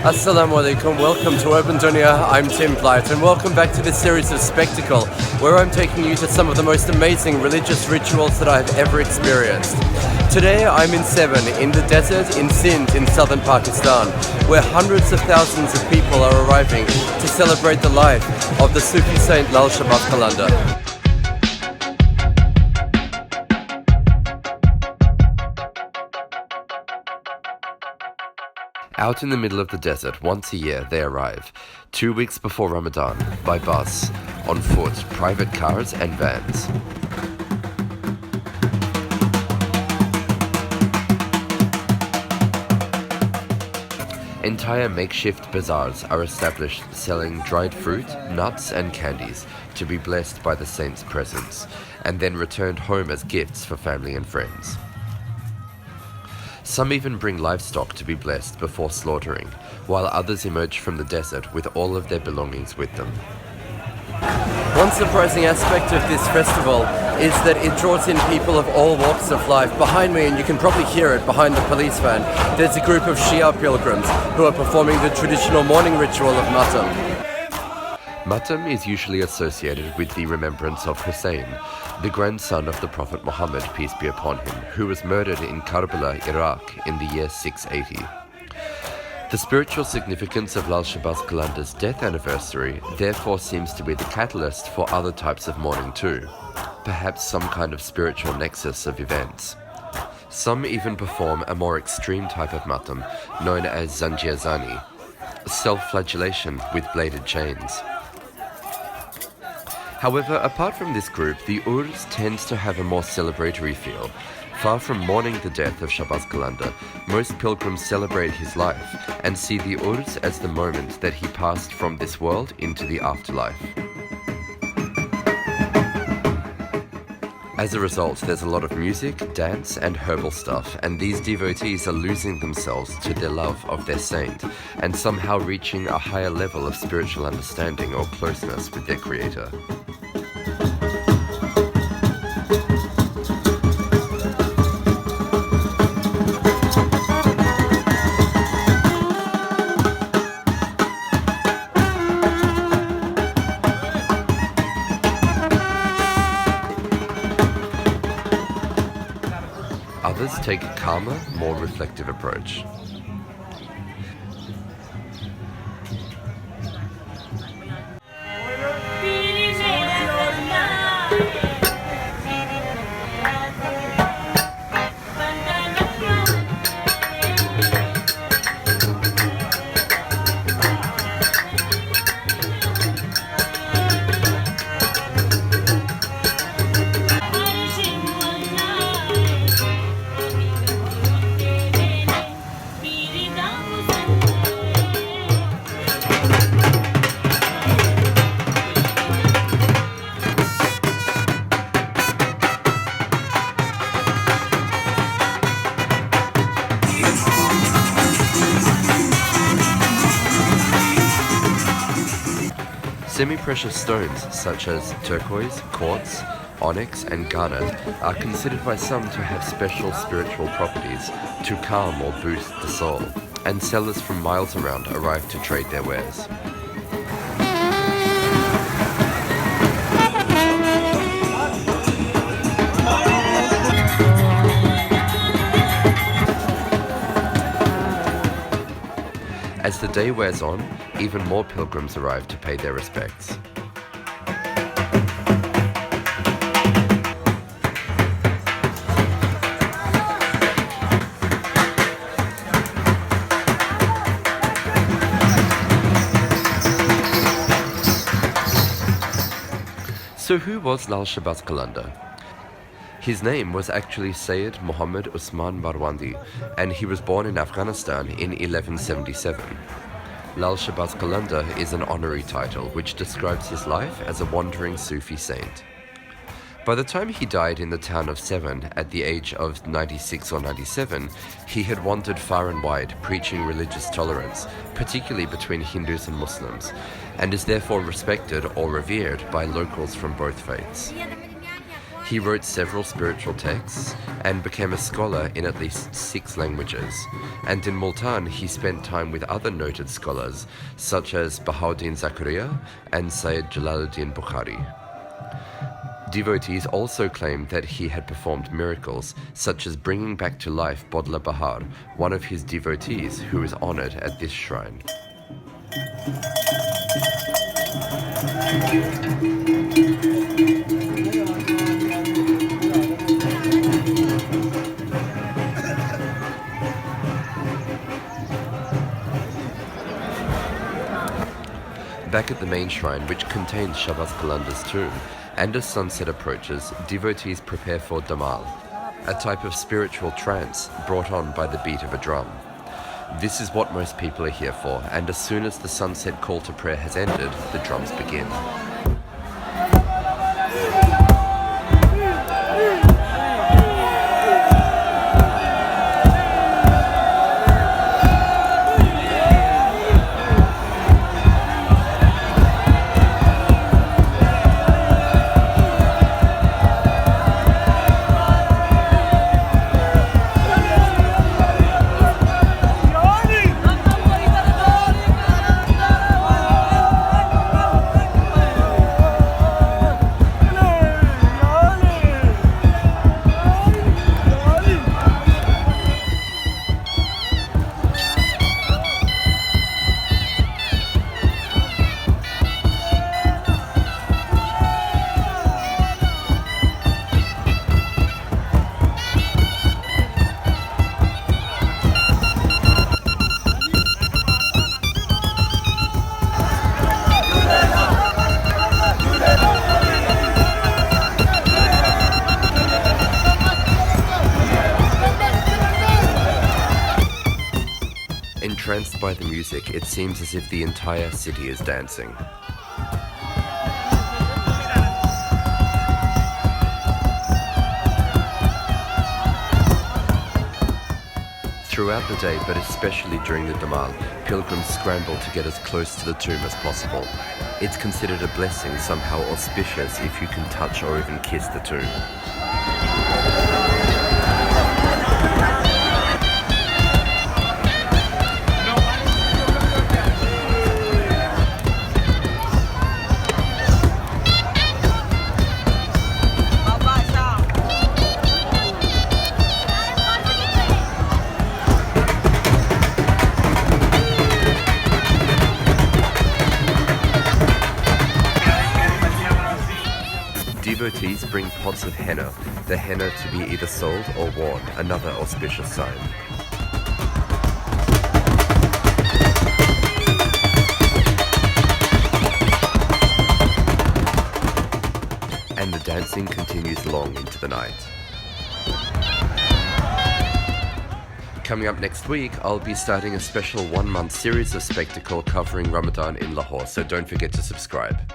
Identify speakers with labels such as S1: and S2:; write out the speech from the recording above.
S1: Assalamu alaikum, welcome to Urban Dunya, I'm Tim Blight, and welcome back to this series of Spectacle, where I'm taking you to some of the most amazing religious rituals that I've ever experienced. Today I'm in Sehwan, in the desert in Sindh in southern Pakistan, where hundreds of thousands of people are arriving to celebrate the life of the Sufi saint Shahbaz Qalandar. Out in the middle of the desert, once a year, they arrive, 2 weeks before Ramadan, by bus, on foot, private cars and vans. Entire makeshift bazaars are established selling dried fruit, nuts and candies to be blessed by the saint's presence, and then returned home as gifts for family and friends. Some even bring livestock to be blessed before slaughtering, while others emerge from the desert with all of their belongings with them. One surprising aspect of this festival is that it draws in people of all walks of life. Behind me, and you can probably hear it behind the police van, there's a group of Shia pilgrims who are performing the traditional mourning ritual of matam. Matam is usually associated with the remembrance of Hussein, the grandson of the Prophet Muhammad, peace be upon him, who was murdered in Karbala, Iraq in the year 680. The spiritual significance of Shahbaz Qalandar's death anniversary therefore seems to be the catalyst for other types of mourning too, perhaps some kind of spiritual nexus of events. Some even perform a more extreme type of matam, known as zanjir zani, self-flagellation with bladed chains. However, apart from this group, the Urs tends to have a more celebratory feel. Far from mourning the death of Shahbaz Qalandar, most pilgrims celebrate his life and see the Urs as the moment that he passed from this world into the afterlife. As a result, there's a lot of music, dance and herbal stuff, and these devotees are losing themselves to their love of their saint and somehow reaching a higher level of spiritual understanding or closeness with their creator. Others take a calmer, more reflective approach. Semi-precious stones such as turquoise, quartz, onyx and garnet are considered by some to have special spiritual properties to calm or boost the soul, and sellers from miles around arrive to trade their wares. As the day wears on, even more pilgrims arrive to pay their respects. So who was Shahbaz Qalandar? His name was actually Sayyid Muhammad Usman Marwandi, and he was born in Afghanistan in 1177. Shahbaz Qalandar is an honorary title which describes his life as a wandering Sufi saint. By the time he died in the town of Sehwan at the age of 96 or 97, he had wandered far and wide preaching religious tolerance, particularly between Hindus and Muslims, and is therefore respected or revered by locals from both faiths. He wrote several spiritual texts and became a scholar in at least 6 languages. And in Multan, he spent time with other noted scholars such as Bahauddin Zakaria and Sayyid Jalaluddin Bukhari. Devotees also claimed that he had performed miracles, such as bringing back to life Bodla Bahar, one of his devotees who is honored at this shrine. Back at the main shrine, which contains Shahbaz Qalandar's tomb, and as sunset approaches, devotees prepare for Damal, a type of spiritual trance brought on by the beat of a drum. This is what most people are here for, and as soon as the sunset call to prayer has ended, the drums begin. Entranced by the music, it seems as if the entire city is dancing. Throughout the day, but especially during the Damal, pilgrims scramble to get as close to the tomb as possible. It's considered a blessing, somehow auspicious, if you can touch or even kiss the tomb. Devotees bring pots of henna, the henna to be either sold or worn, another auspicious sign. And the dancing continues long into the night. Coming up next week, I'll be starting a special 1-month series of spectacle covering Ramadan in Lahore, so don't forget to subscribe.